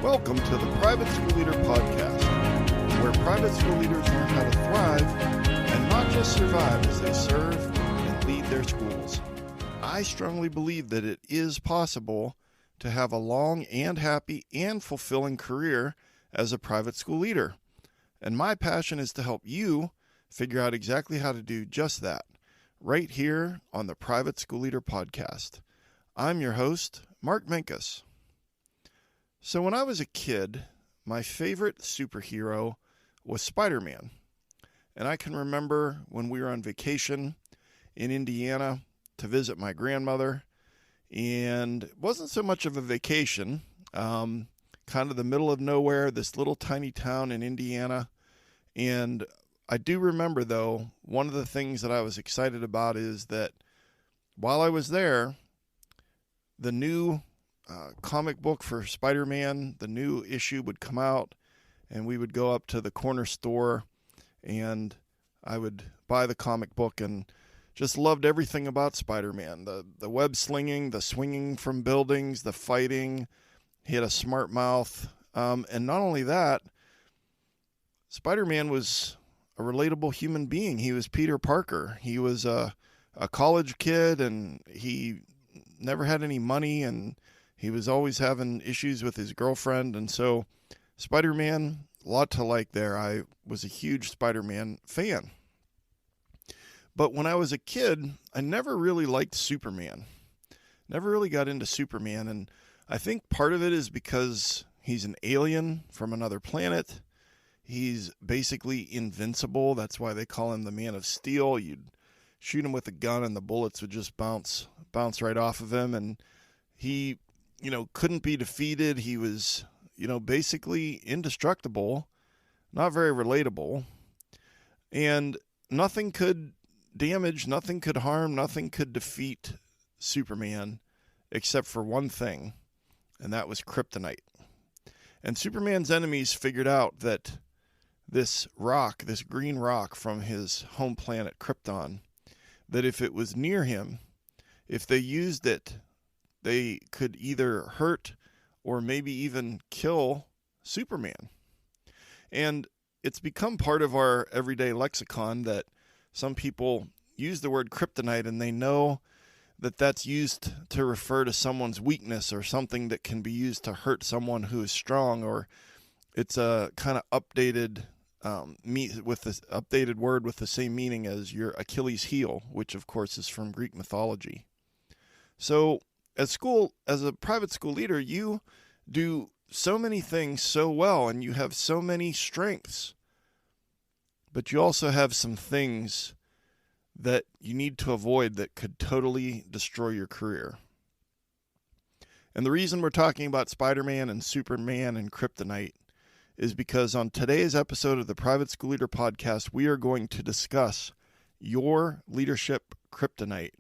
Welcome to the Private School Leader Podcast, where private school leaders learn how to thrive and not just survive as they serve and lead their schools. I strongly believe that it is possible to have a long and happy and fulfilling career as a private school leader. And my passion is to help you figure out exactly how to do just that, right here on the Private School Leader Podcast. I'm your host, Mark Minkus. So when I was a kid, my favorite superhero was Spiderman. And I can remember when we were on vacation in Indiana to visit my grandmother. And it wasn't so much of a vacation, kind of the middle of nowhere, this little tiny town in Indiana. And I do remember, though, one of the things that I was excited about is that while I was there, the new comic book for Spider-Man, the new issue would come out, and we would go up to the corner store, and I would buy the comic book and just loved everything about Spider-Man. The web slinging, the swinging from buildings, the fighting. He had a smart mouth. And not only that, Spider-Man was a relatable human being. He was Peter Parker. He was a college kid, and he never had any money, and he was always having issues with his girlfriend. And so Spider-Man, a lot to like there. I was a huge Spider-Man fan. But when I was a kid, I never really liked Superman. Never really got into Superman. And I think part of it is because he's an alien from another planet. He's basically invincible. That's why they call him the Man of Steel. You'd shoot him with a gun and the bullets would just bounce right off of him. And he, couldn't be defeated. He was, basically indestructible, not very relatable. And nothing could damage, nothing could harm, nothing could defeat Superman except for one thing, and that was Kryptonite. And Superman's enemies figured out that this rock, this green rock from his home planet Krypton, that if it was near him, if they used it, they could either hurt or maybe even kill Superman. And it's become part of our everyday lexicon that some people use the word kryptonite and they know that that's used to refer to someone's weakness or something that can be used to hurt someone who is strong, or it's a kind of updated with this updated word with the same meaning as your Achilles heel, which of course is from Greek mythology. So as a private school leader, you do so many things so well and you have so many strengths, but you also have some things that you need to avoid that could totally destroy your career. And the reason we're talking about Spider-Man and Superman and Kryptonite is because on today's episode of the Private School Leader Podcast, we are going to discuss your leadership kryptonite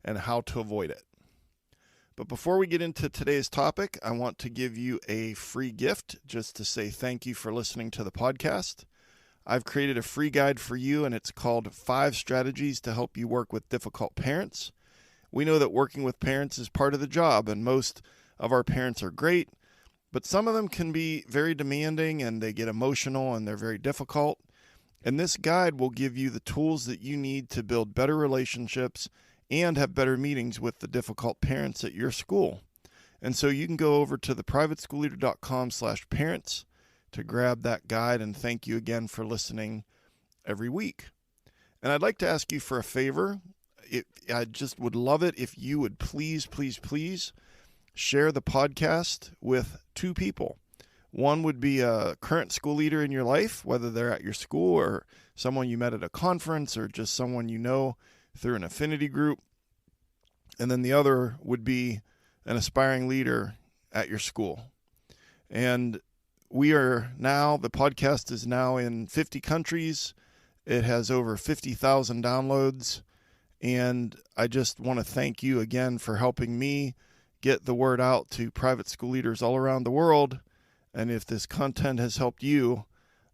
and how to avoid it. But before we get into today's topic, I want to give you a free gift just to say thank you for listening to the podcast. I've created a free guide for you, and it's called 5 Strategies to Help You Work with Difficult Parents. We know that working with parents is part of the job, and most of our parents are great, but some of them can be very demanding, and they get emotional, and they're very difficult. And this guide will give you the tools that you need to build better relationships and have better meetings with the difficult parents at your school. And so you can go over to theprivateschoolleader.com/parents to grab that guide, and thank you again for listening every week. And I'd like to ask you for a favor. I just would love it if you would please share the podcast with 2 people. One would be a current school leader in your life, whether they're at your school or someone you met at a conference or just someone you know through an affinity group. And then the other would be an aspiring leader at your school. And the podcast is now in 50 countries. It has over 50,000 downloads. And I just want to thank you again for helping me get the word out to private school leaders all around the world. And if this content has helped you,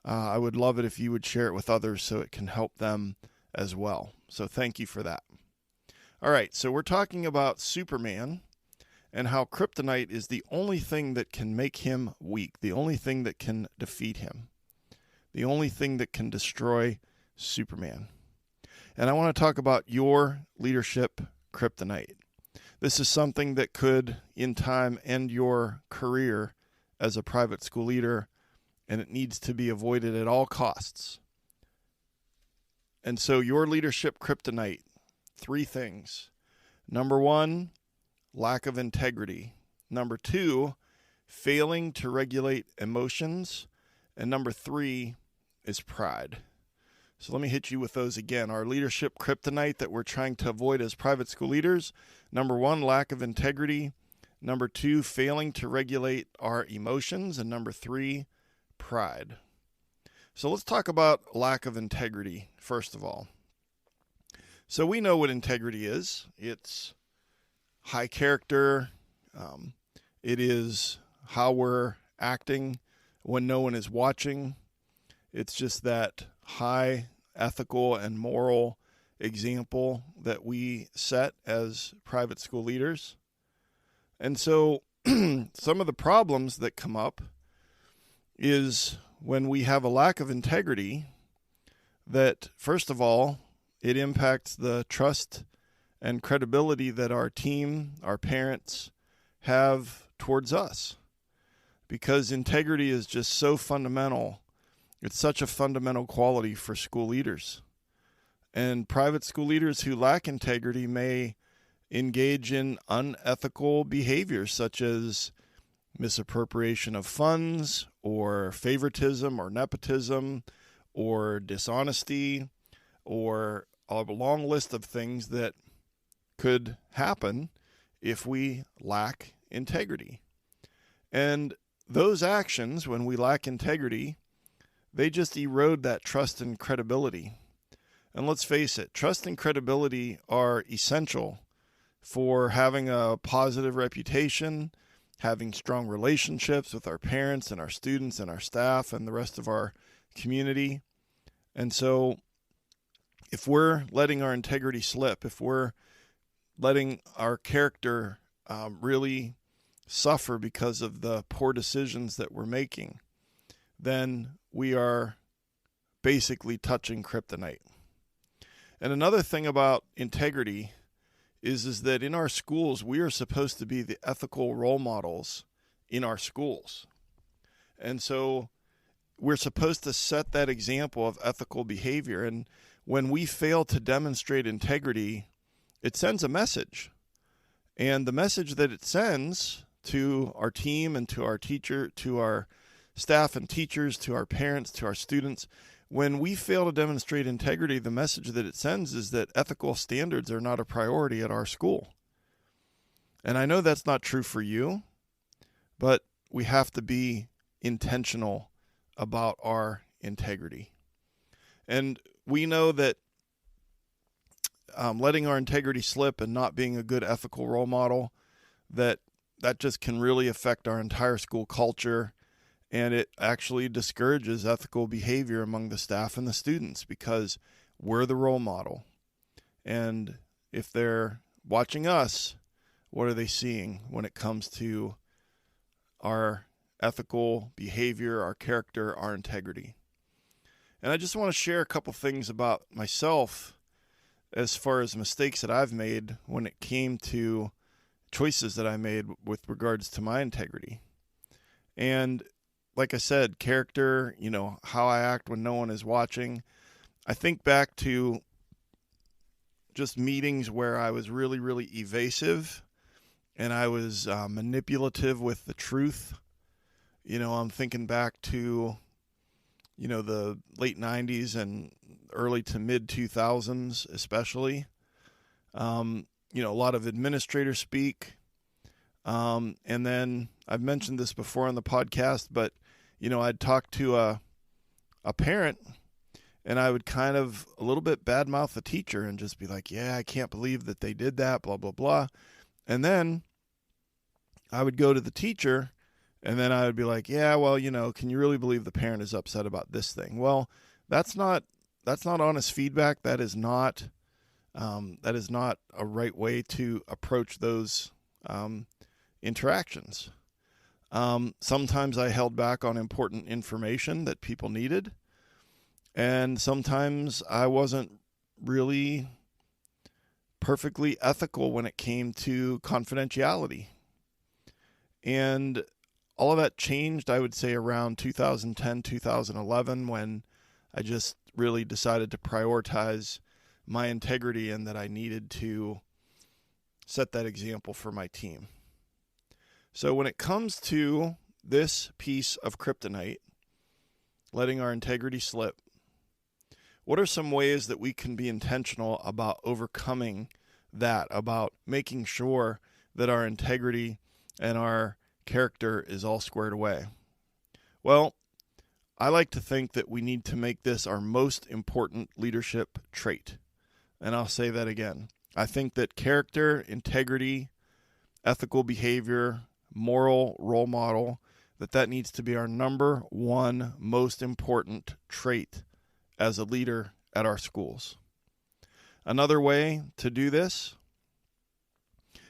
I would love it if you would share it with others so it can help them as well. So thank you for that. All right, so we're talking about Superman and how kryptonite is the only thing that can make him weak, the only thing that can defeat him, the only thing that can destroy Superman. And I want to talk about your leadership kryptonite. This is something that could, in time, end your career as a private school leader, and it needs to be avoided at all costs. And so your leadership kryptonite, 3 things. Number 1, lack of integrity. Number 2, failing to regulate emotions. And number 3 is pride. So let me hit you with those again. Our leadership kryptonite that we're trying to avoid as private school leaders. Number 1, lack of integrity. Number 2, failing to regulate our emotions. And number 3, pride. So let's talk about lack of integrity, first of all. So we know what integrity is. It's high character. It is how we're acting when no one is watching. It's just that high ethical and moral example that we set as private school leaders. And so some of the problems that come up is when we have a lack of integrity, that first of all, it impacts the trust and credibility that our team, our parents have towards us. Because integrity is just so fundamental. It's such a fundamental quality for school leaders. And private school leaders who lack integrity may engage in unethical behaviors such as misappropriation of funds or favoritism or nepotism or dishonesty or a long list of things that could happen if we lack integrity. And those actions, when we lack integrity, they just erode that trust and credibility. And let's face it, trust and credibility are essential for having a positive reputation, having strong relationships with our parents and our students and our staff and the rest of our community. And so if we're letting our integrity slip, if we're letting our character really suffer because of the poor decisions that we're making, then we are basically touching kryptonite. And another thing about integrity is that in our schools, we are supposed to be the ethical role models in our schools. And so we're supposed to set that example of ethical behavior. And when we fail to demonstrate integrity, it sends a message. And the message that it sends to our team and to our teacher, to our staff and teachers, to our parents, to our students, when we fail to demonstrate integrity, the message that it sends is that ethical standards are not a priority at our school. And I know that's not true for you, but we have to be intentional about our integrity. And we know that letting our integrity slip and not being a good ethical role model, that just can really affect our entire school culture. And it actually discourages ethical behavior among the staff and the students because we're the role model. And if they're watching us, what are they seeing when it comes to our ethical behavior, our character, our integrity? And I just want to share a couple things about myself as far as mistakes that I've made when it came to choices that I made with regards to my integrity. And like I said, character, how I act when no one is watching. I think back to just meetings where I was really, really evasive and I was manipulative with the truth. I'm thinking back to, the late 90s and early to mid 2000s, especially. A lot of administrator speak. And then I've mentioned this before on the podcast, but I'd talk to a parent and I would kind of a little bit badmouth the teacher and just be like, yeah, I can't believe that they did that, blah, blah, blah. And then I would go to the teacher and then I would be like, yeah, well, can you really believe the parent is upset about this thing? Well, that's not honest feedback. That is not a right way to approach those interactions. Sometimes I held back on important information that people needed, and sometimes I wasn't really perfectly ethical when it came to confidentiality. And all of that changed, I would say, around 2010, 2011, when I just really decided to prioritize my integrity and that I needed to set that example for my team. So when it comes to this piece of kryptonite, letting our integrity slip, what are some ways that we can be intentional about overcoming that, about making sure that our integrity and our character is all squared away? Well, I like to think that we need to make this our most important leadership trait. And I'll say that again. I think that character, integrity, ethical behavior, moral role model, that needs to be our number one most important trait as a leader at our schools. Another way to do this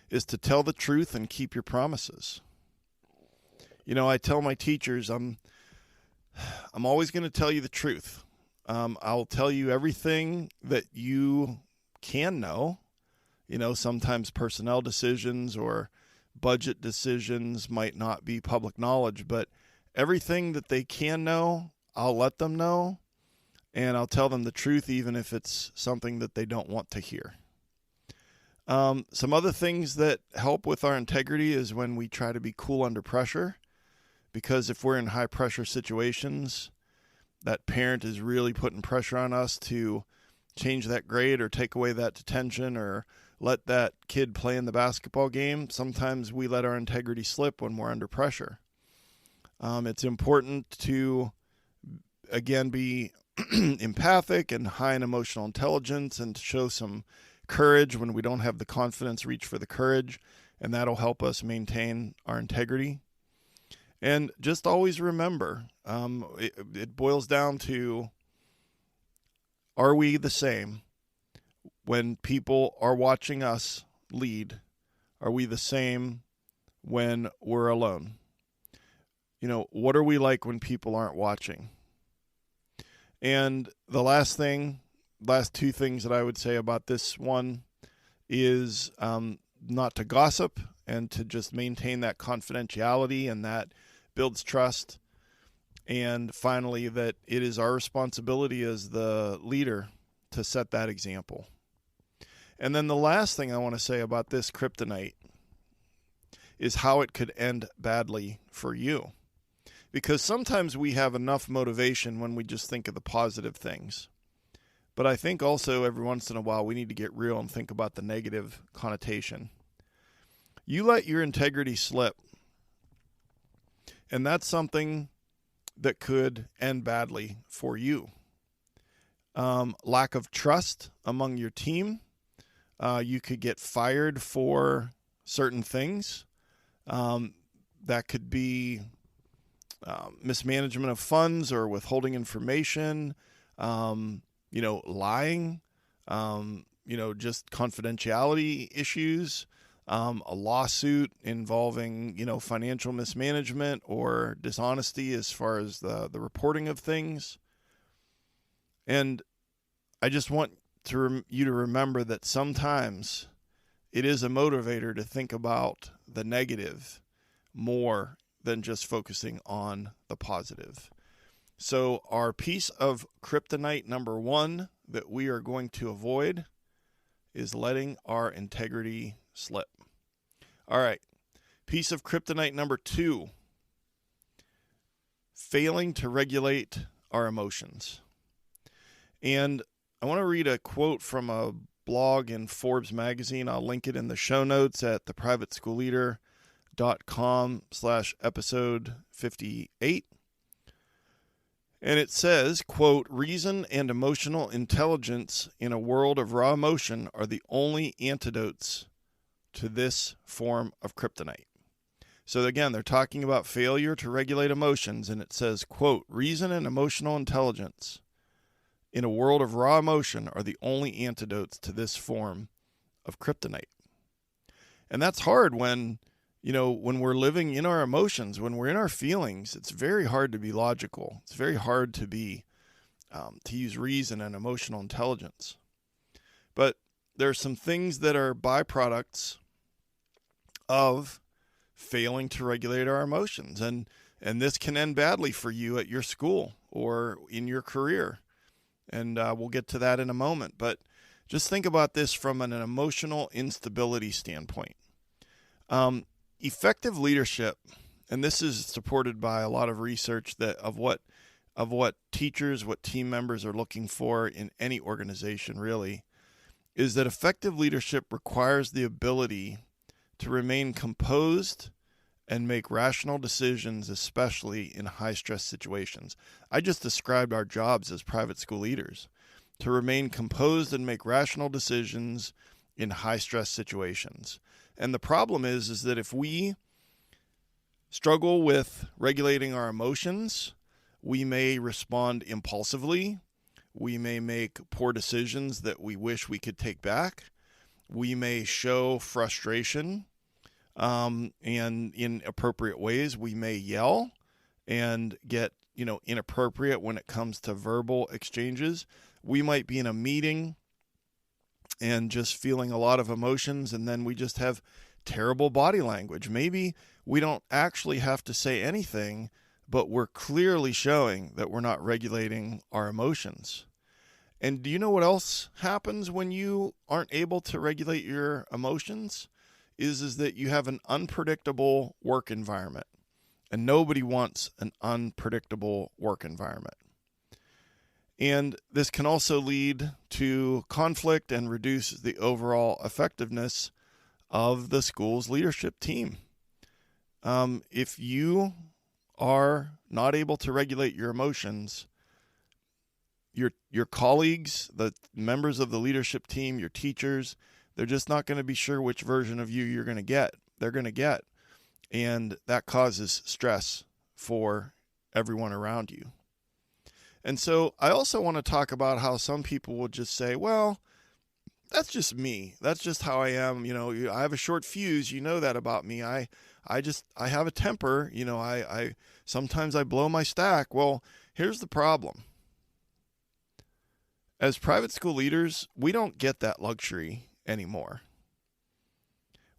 is to tell the truth and keep your promises. You know, I tell my teachers, I'm always going to tell you the truth. I'll tell you everything that you can know. You know, sometimes personnel decisions or budget decisions might not be public knowledge, but everything that they can know, I'll let them know, and I'll tell them the truth even if it's something that they don't want to hear. Some other things that help with our integrity is when we try to be cool under pressure, because if we're in high pressure situations, that parent is really putting pressure on us to change that grade or take away that detention or let that kid play in the basketball game. Sometimes we let our integrity slip when we're under pressure. It's important to, again, be empathic and high in emotional intelligence and to show some courage when we don't have the confidence, reach for the courage, and that'll help us maintain our integrity. And just always remember, it boils down to, are we the same when people are watching us lead? Are we the same when we're alone? You know, what are we like when people aren't watching? And the last two things that I would say about this one is not to gossip and to just maintain that confidentiality, and that builds trust. And finally, that it is our responsibility as the leader to set that example. And then the last thing I want to say about this kryptonite is how it could end badly for you. Because sometimes we have enough motivation when we just think of the positive things. But I think also every once in a while we need to get real and think about the negative connotation. You let your integrity slip, and that's something that could end badly for you. Lack of trust among your team. You could get fired for certain things. That could be mismanagement of funds or withholding information, lying, just confidentiality issues, a lawsuit involving, financial mismanagement or dishonesty as far as the reporting of things. And I just want you to remember that sometimes it is a motivator to think about the negative more than just focusing on the positive. So our piece of kryptonite number one that we are going to avoid is letting our integrity slip. All right. Piece of kryptonite number two, failing to regulate our emotions. And I want to read a quote from a blog in Forbes magazine. I'll link it in the show notes at theprivateschoolleader.com/episode 58. And it says, quote, reason and emotional intelligence in a world of raw emotion are the only antidotes to this form of kryptonite. So again, they're talking about failure to regulate emotions, and it says, quote, reason and emotional intelligence in a world of raw emotion are the only antidotes to this form of kryptonite. And that's hard when When we're living in our emotions, when we're in our feelings, it's very hard to be logical. It's very hard to to use reason and emotional intelligence. But there are some things that are byproducts of failing to regulate our emotions. And this can end badly for you at your school or in your career. And we'll get to that in a moment. But just think about this from an emotional instability standpoint. Effective leadership, and this is supported by a lot of research of what teachers, what team members are looking for in any organization really, is that effective leadership requires the ability to remain composed and make rational decisions, especially in high-stress situations. I just described our jobs as private school leaders, to remain composed and make rational decisions in high-stress situations. And the problem is that if we struggle with regulating our emotions, we may respond impulsively. We may make poor decisions that we wish we could take back. We may show frustration, and in appropriate ways. We may yell and get, inappropriate when it comes to verbal exchanges. We might be in a meeting and just feeling a lot of emotions, and then we just have terrible body language. Maybe we don't actually have to say anything, but we're clearly showing that we're not regulating our emotions. And do you know what else happens when you aren't able to regulate your emotions? Is that you have an unpredictable work environment. And nobody wants an unpredictable work environment. And this can also lead to conflict and reduce the overall effectiveness of the school's leadership team. If you are not able to regulate your emotions, your colleagues, the members of the leadership team, your teachers, they're just not going to be sure which version of you they're going to get. And that causes stress for everyone around you. And so I also want to talk about how some people will just say, well, that's just me. That's just how I am. I have a short fuse. You know that about me. I have a temper. I sometimes I blow my stack. Well, here's the problem. As private school leaders, we don't get that luxury anymore.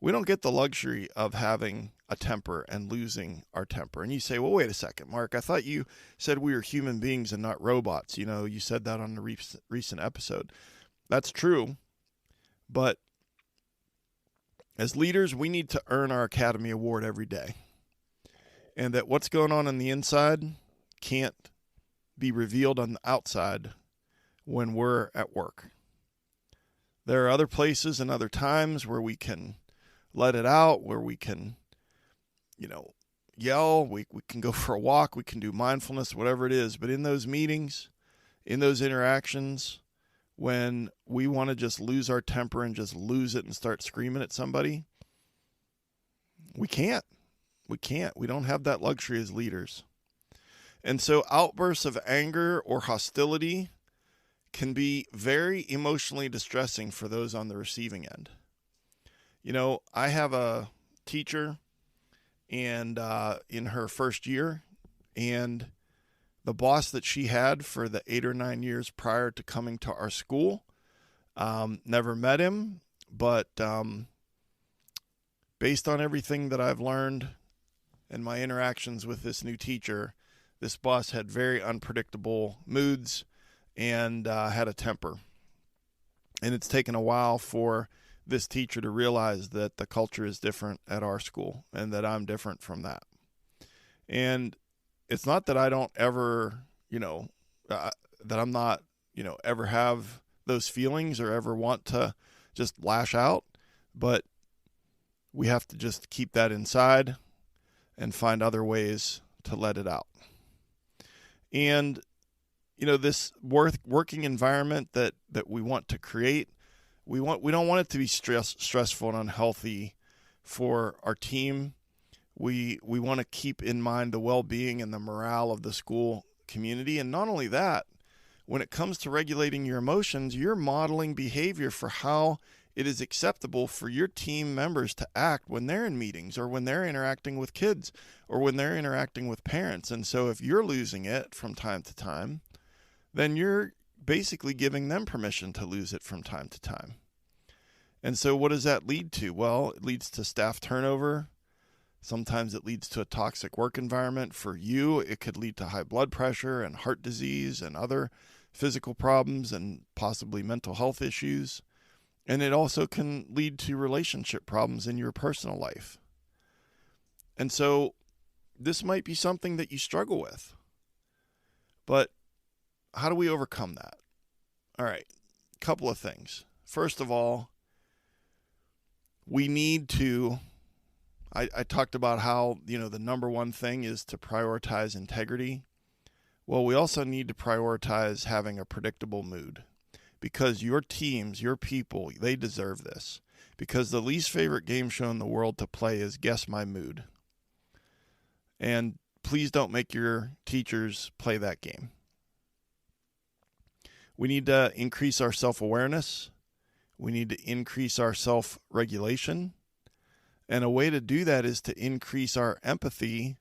We don't get the luxury of having a temper and losing our temper. And you say, well, wait a second, Mark, I thought you said we were human beings and not robots. You said that on the recent episode. That's true. But as leaders, we need to earn our Academy Award every day. And that what's going on the inside can't be revealed on the outside when we're at work. There are other places and other times where we can let it out, where we can, yell, we can go for a walk, we can do mindfulness, whatever it is. But in those meetings, in those interactions, when we want to just lose our temper and just lose it and start screaming at somebody, we can't. We don't have that luxury as leaders. And so outbursts of anger or hostility can be very emotionally distressing for those on the receiving end. I have a teacher and in her first year, and the boss that she had for the 8 or 9 years prior to coming to our school, never met him, but based on everything that I've learned and my interactions with this new teacher, this boss had very unpredictable moods and had a temper. And it's taken a while for this teacher to realize that the culture is different at our school and that I'm different from that. And it's not that I don't ever, that I'm not, ever have those feelings or ever want to just lash out, but we have to just keep that inside and find other ways to let it out. And, this working environment that we want to create, we don't want it to be stressful and unhealthy for our team. We want to keep in mind the well-being and the morale of the school community. And not only that, when it comes to regulating your emotions, you're modeling behavior for how it is acceptable for your team members to act when they're in meetings or when they're interacting with kids or when they're interacting with parents. And so if you're losing it from time to time, then you're basically giving them permission to lose it from time to time. And so what does that lead to? Well, it leads to staff turnover. Sometimes it leads to a toxic work environment. For you, it could lead to high blood pressure and heart disease and other physical problems and possibly mental health issues. And it also can lead to relationship problems in your personal life. And so this might be something that you struggle with. But how do we overcome that? All right, a couple of things. First of all, we need to, I talked about how, the number one thing is to prioritize integrity. Well, we also need to prioritize having a predictable mood, because your teams, your people, they deserve this. Because the least favorite game show in the world to play is Guess My Mood. And please don't make your teachers play that game. We need to increase our self-awareness. We need to increase our self-regulation. And a way to do that is to increase our empathy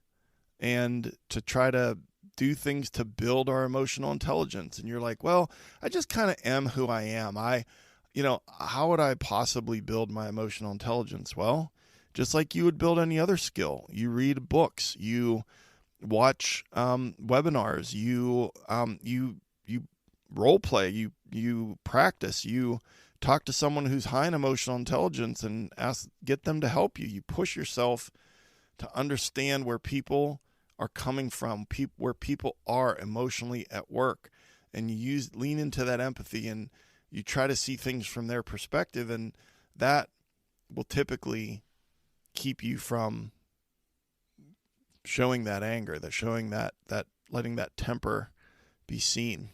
and to try to do things to build our emotional intelligence. And you're like, well, I just kind of am who I am. How would I possibly build my emotional intelligence? Well, just like you would build any other skill. You read books, you watch webinars, you role play, you practice, you talk to someone who's high in emotional intelligence and get them to help you. You push yourself to understand where people are coming from, where people are emotionally at work, and you lean into that empathy and you try to see things from their perspective, and that will typically keep you from showing that anger, showing that letting that temper be seen.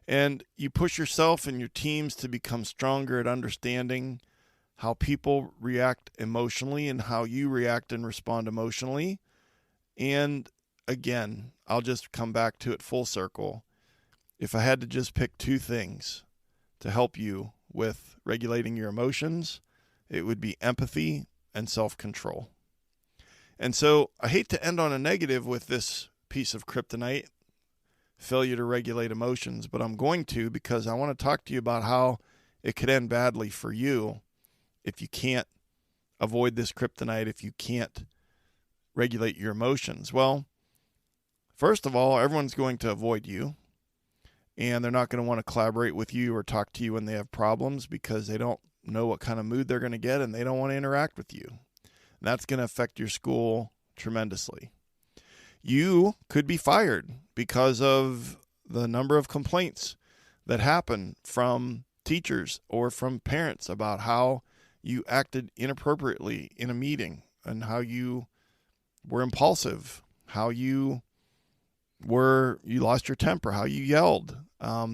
And you push yourself and your teams to become stronger at understanding how people react emotionally and how you react and respond emotionally. And again, I'll just come back to it full circle. If I had to just pick two things to help you with regulating your emotions, it would be empathy and self-control. And so I hate to end on a negative with this piece of kryptonite, failure to regulate emotions, but I'm going to, because I want to talk to you about how it could end badly for you if you can't avoid this kryptonite, if you can't regulate your emotions. Well, first of all, everyone's going to avoid you, and they're not going to want to collaborate with you or talk to you when they have problems because they don't know what kind of mood they're going to get and they don't want to interact with you. And that's going to affect your school tremendously. You could be fired because of the number of complaints that happen from teachers or from parents about how you acted inappropriately in a meeting and how you were impulsive, how you lost your temper, how you yelled,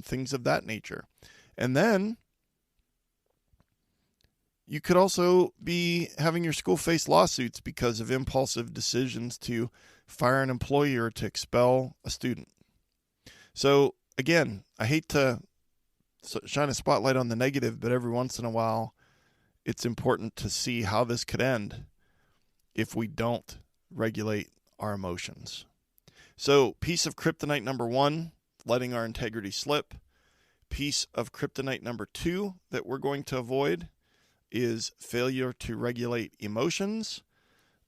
things of that nature. And then you could also be having your school face lawsuits because of impulsive decisions to fire an employee or to expel a student. So again, I hate to shine a spotlight on the negative, but every once in a while, it's important to see how this could end if we don't regulate our emotions. So piece of kryptonite number 1, letting our integrity slip. Piece of kryptonite number 2 that we're going to avoid is failure to regulate emotions.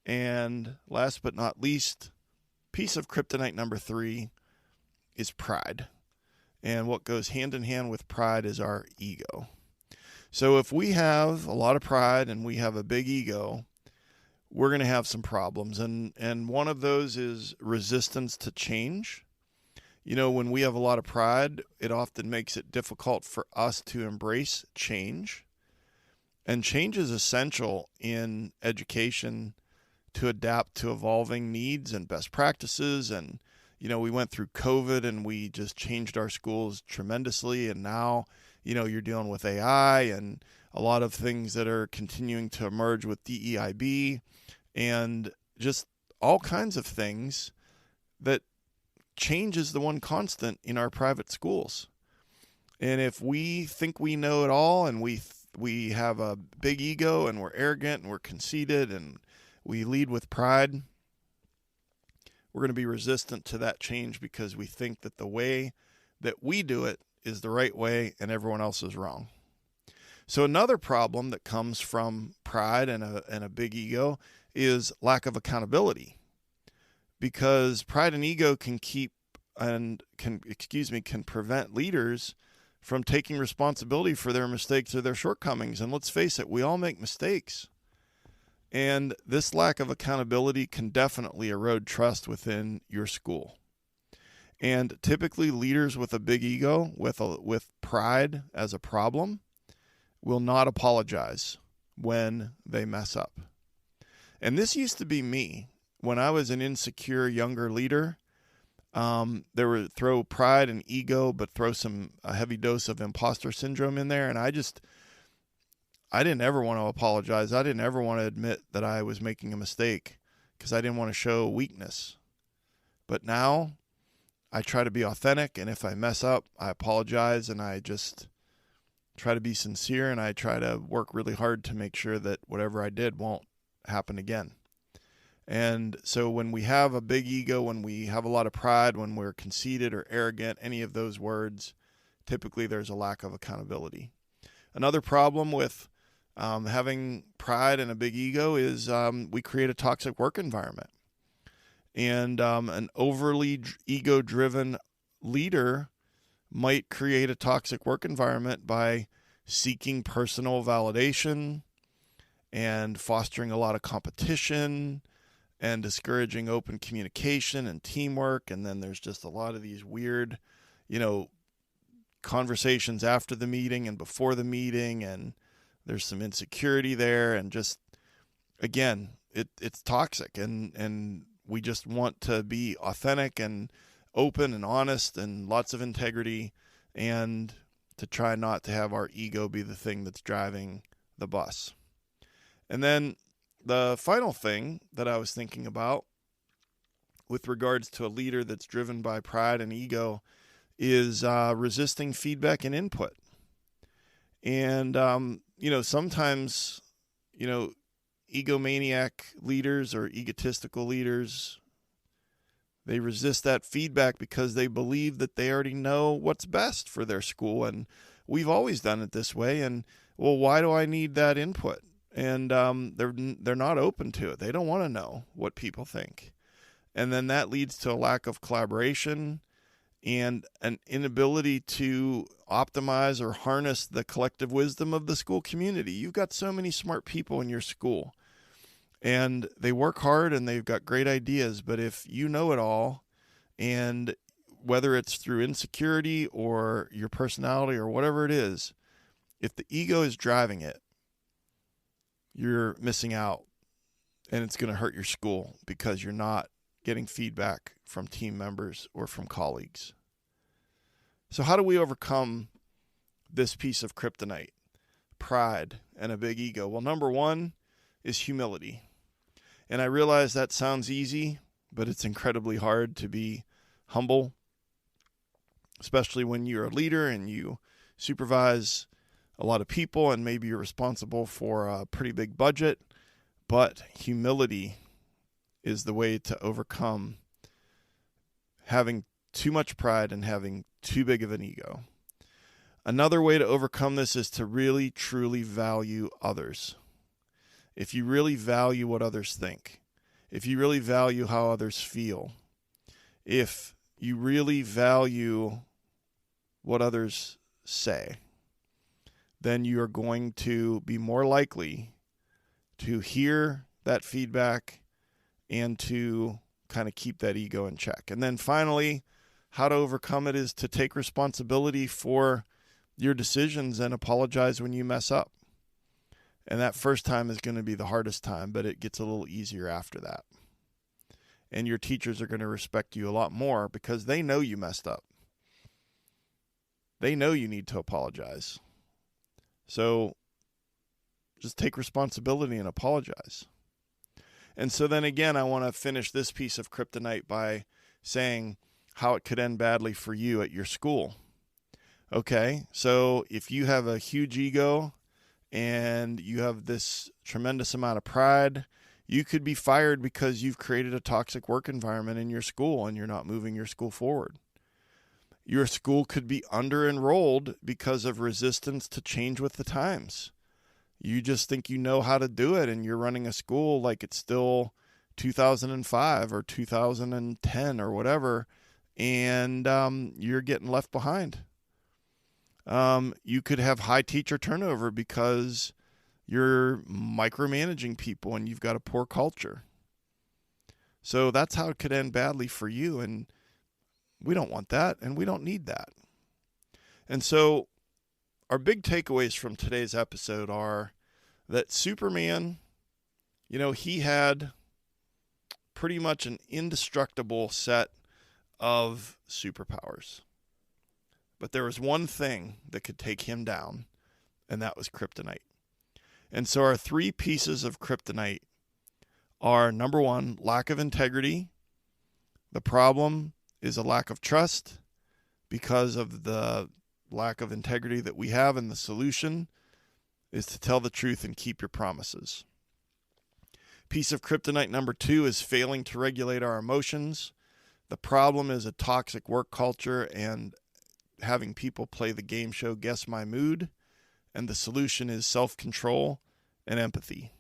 And last but not least, piece of kryptonite number 3 is pride. And what goes hand in hand with pride is our ego. So if we have a lot of pride and we have a big ego, we're going to have some problems. And one of those is resistance to change. When we have a lot of pride, it often makes it difficult for us to embrace change. And change is essential in education to adapt to evolving needs and best practices. And, we went through COVID and we just changed our schools tremendously. And now, you're dealing with AI and a lot of things that are continuing to emerge with DEIB and just all kinds of things that change is the one constant in our private schools. And if we think we know it all and we we have a big ego and we're arrogant and we're conceited and we lead with pride, we're going to be resistant to that change because we think that the way that we do it is the right way and everyone else is wrong. So another problem that comes from pride and a big ego is lack of accountability, because pride and ego can prevent leaders from taking responsibility for their mistakes or their shortcomings. And let's face it, we all make mistakes. And this lack of accountability can definitely erode trust within your school. And typically leaders with a big ego, with pride as a problem, will not apologize when they mess up. And this used to be me. When I was an insecure younger leader, there were throw pride and ego, but throw a heavy dose of imposter syndrome in there. And I didn't ever want to apologize. I didn't ever want to admit that I was making a mistake because I didn't want to show weakness. But now I try to be authentic, and if I mess up, I apologize, and I just try to be sincere, and I try to work really hard to make sure that whatever I did won't happen again. And so when we have a big ego, when we have a lot of pride, when we're conceited or arrogant, any of those words, typically there's a lack of accountability. Another problem with having pride and a big ego is we create a toxic work environment. And an overly ego-driven leader might create a toxic work environment by seeking personal validation and fostering a lot of competition and discouraging open communication and teamwork. And then there's just a lot of these weird, conversations after the meeting and before the meeting, and there's some insecurity there, and just, again, it's toxic, and we just want to be authentic and open and honest and lots of integrity, and to try not to have our ego be the thing that's driving the bus. And then the final thing that I was thinking about with regards to a leader that's driven by pride and ego is resisting feedback and input. And, sometimes, egomaniac leaders or egotistical leaders, they resist that feedback because they believe that they already know what's best for their school. And we've always done it this way. And, well, why do I need that input? And they're not open to it. They don't want to know what people think. And then that leads to a lack of collaboration and an inability to optimize or harness the collective wisdom of the school community. You've got so many smart people in your school, and they work hard and they've got great ideas. But if you know it all, and whether it's through insecurity or your personality or whatever it is, if the ego is driving it, you're missing out, and it's going to hurt your school because you're not getting feedback from team members or from colleagues. So how do we overcome this piece of kryptonite, pride and a big ego? Well, number one is humility. And I realize that sounds easy, but it's incredibly hard to be humble, especially when you're a leader and you supervise a lot of people and maybe you're responsible for a pretty big budget. But humility is the way to overcome having too much pride and having too big of an ego. Another way to overcome this is to really, truly value others. If you really value what others think, if you really value how others feel, if you really value what others say, then you are going to be more likely to hear that feedback and to kind of keep that ego in check. And then finally, how to overcome it is to take responsibility for your decisions and apologize when you mess up. And that first time is going to be the hardest time, but it gets a little easier after that. And your teachers are going to respect you a lot more because they know you messed up. They know you need to apologize. So just take responsibility and apologize. And so then again, I want to finish this piece of kryptonite by saying how it could end badly for you at your school. Okay, so if you have a huge ego and you have this tremendous amount of pride, you could be fired because you've created a toxic work environment in your school and you're not moving your school forward. Your school could be under-enrolled because of resistance to change with the times. You just think you know how to do it, and you're running a school like it's still 2005 or 2010 or whatever, and you're getting left behind. You could have high teacher turnover because you're micromanaging people and you've got a poor culture. So that's how it could end badly for you, and we don't want that, and we don't need that. And so our big takeaways from today's episode are that Superman, he had pretty much an indestructible set of superpowers. But there was one thing that could take him down, and that was kryptonite. And so our 3 pieces of kryptonite are, number 1, lack of integrity. The problem is a lack of trust because of the lack of integrity that we have, and the solution is to tell the truth and keep your promises. Piece of kryptonite number 2 is failing to regulate our emotions. The problem is a toxic work culture and having people play the game show Guess My Mood, and the solution is self-control and empathy.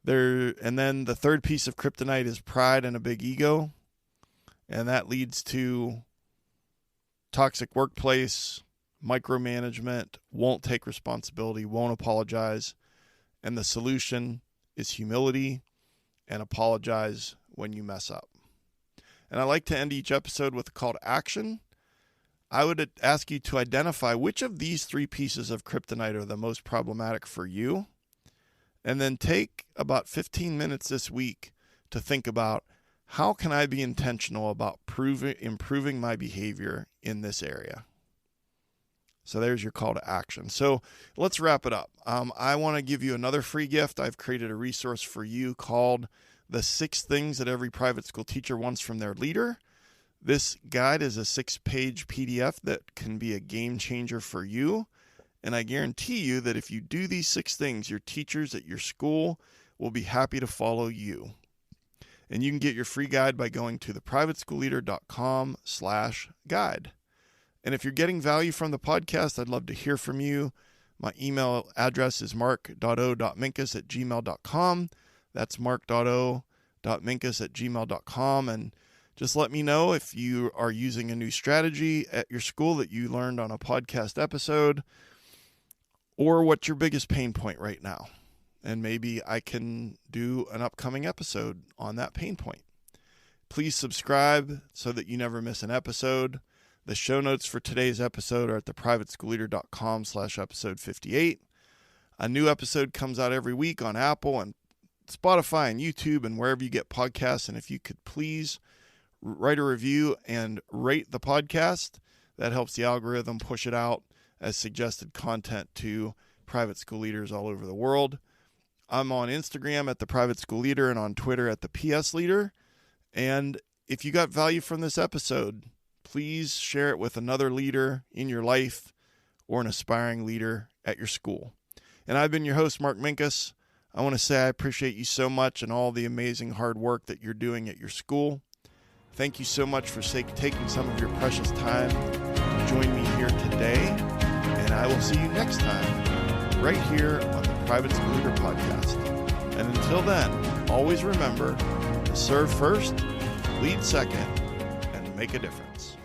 And then the 3rd piece of kryptonite is pride and a big ego, and that leads to toxic workplace, micromanagement, won't take responsibility, won't apologize, and the solution is humility and apologize when you mess up. And I like to end each episode with a call to action. I would ask you to identify which of these 3 pieces of kryptonite are the most problematic for you, and then take about 15 minutes this week to think about, how can I be intentional about improving my behavior in this area? So there's your call to action. So let's wrap it up. I want to give you another free gift. I've created a resource for you called The 6 Things That Every Private School Teacher Wants from Their Leader. This guide is a 6-page PDF that can be a game changer for you. And I guarantee you that if you do these 6 things, your teachers at your school will be happy to follow you. And you can get your free guide by going to theprivateschoolleader.com/guide. And if you're getting value from the podcast, I'd love to hear from you. My email address is mark.o.minkus@gmail.com. That's mark.o.minkus@gmail.com. And just let me know if you are using a new strategy at your school that you learned on a podcast episode, or what's your biggest pain point right now. And maybe I can do an upcoming episode on that pain point. Please subscribe so that you never miss an episode. The show notes for today's episode are at theprivateschoolleader.com/episode 58. A new episode comes out every week on Apple and Spotify and YouTube and wherever you get podcasts. And if you could please write a review and rate the podcast, that helps the algorithm push it out as suggested content to private school leaders all over the world. I'm on Instagram at The Private School Leader and on Twitter at The PS Leader. And if you got value from this episode, please share it with another leader in your life or an aspiring leader at your school. And I've been your host, Mark Minkus. I want to say I appreciate you so much and all the amazing hard work that you're doing at your school. Thank you so much for taking some of your precious time to join me here today. And I will see you next time right here on the Private School Leader Podcast. And until then, always remember to serve first, lead second, and make a difference.